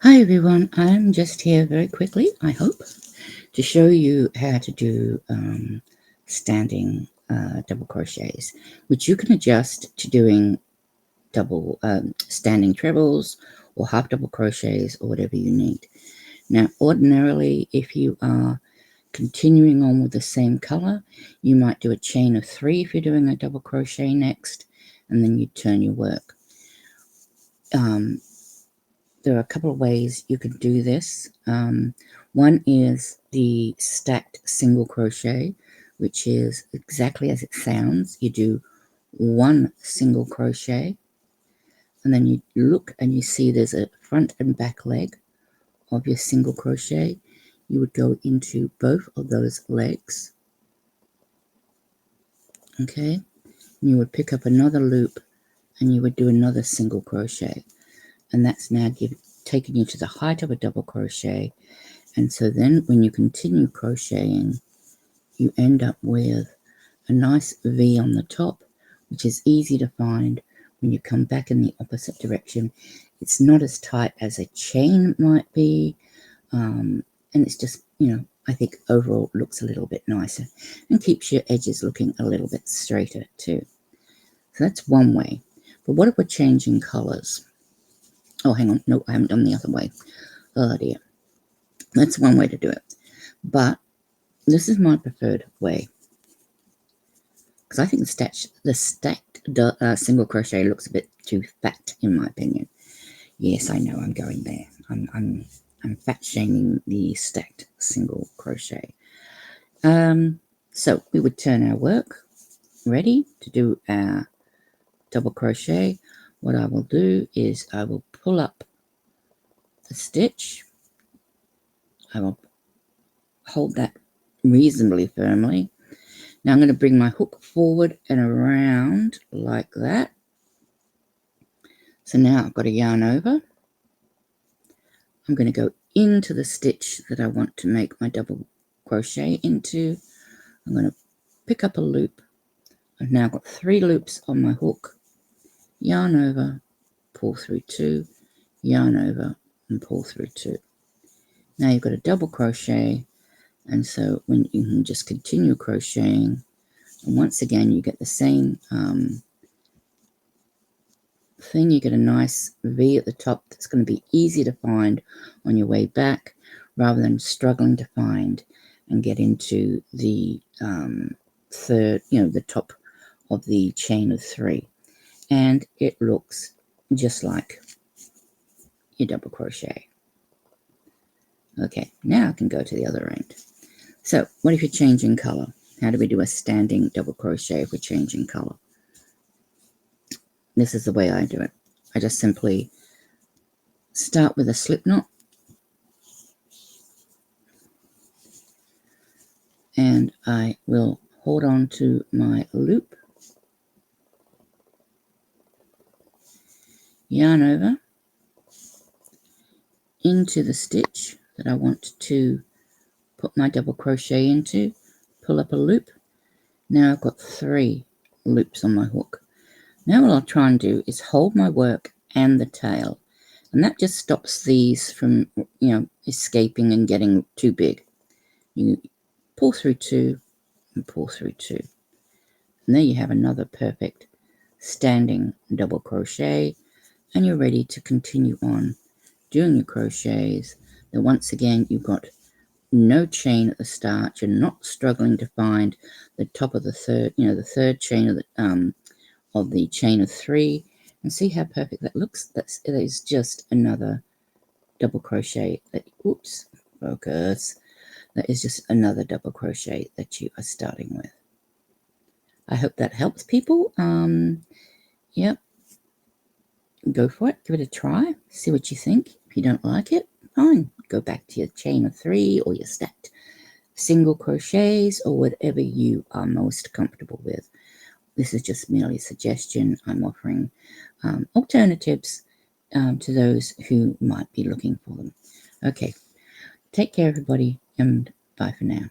Hi everyone, I'm just here very quickly, I hope, to show you how to do standing double crochets, which you can adjust to doing double standing trebles or half double crochets or whatever you need. Now, ordinarily, if you are continuing on with the same color, you might do a chain of 3 if you're doing a double crochet next, and then you turn your work. There are a couple of ways you can do this. One is the stacked single crochet, which is exactly as it sounds. You do one single crochet, and then you look and you see there's a front and back leg of your single crochet. You would go into both of those legs, okay? And you would pick up another loop and you would do another single crochet, and that's now taking you to the height of a double crochet. And so then when you continue crocheting, you end up with a nice V on the top, which is easy to find when you come back in the opposite direction. It's not as tight as a chain might be, and it's just, I think overall it looks a little bit nicer and keeps your edges looking a little bit straighter too. So that's one way. But what if we're changing colors? Oh, hang on. No, I haven't done the other way. Oh dear. That's one way to do it. But this is my preferred way, because I think the stacked single crochet looks a bit too fat, in my opinion. Yes, I know, I'm going there. I'm fat shaming the stacked single crochet. So we would turn our work ready to do our double crochet. What I will do is I will pull up the stitch. I will hold that reasonably firmly. Now I'm going to bring my hook forward and around like that. So now I've got a yarn over. I'm going to go into the stitch that I want to make my double crochet into. I'm going to pick up a loop. I've now got 3 loops on my hook. Yarn over, pull through 2, yarn over and pull through 2. Now you've got a double crochet, and so when you can just continue crocheting, and once again you get the same thing. You get a nice V at the top that's going to be easy to find on your way back, rather than struggling to find and get into the third, the top of the chain of 3. And it looks just like your double crochet. Okay, now I can go to the other end. So what if you're changing color? How do we do a standing double crochet if we're changing color? This is the way I do it. I just simply start with a slip knot, and I will hold on to my loop, yarn over into the stitch that I want to put my double crochet into, pull up a loop. Now I've got 3 loops on my hook. Now what I'll try and do is hold my work and the tail, and that just stops these from, escaping and getting too big. You pull through 2 and pull through 2. And there you have another perfect standing double crochet, and you're ready to continue on doing your crochets. Then once again, you've got no chain at the start. You're not struggling to find the top of the third, the third chain of the chain of 3, and see how perfect that looks. It is just another double crochet that, oops, focus. That is just another double crochet that you are starting with. I hope that helps people. Yep. Go for it. Give it a try. See what you think. If you don't like it, fine. Go back to your chain of 3 or your stacked single crochets or whatever you are most comfortable with. This is just merely a suggestion. I'm offering alternatives to those who might be looking for them. Okay. Take care, everybody, and bye for now.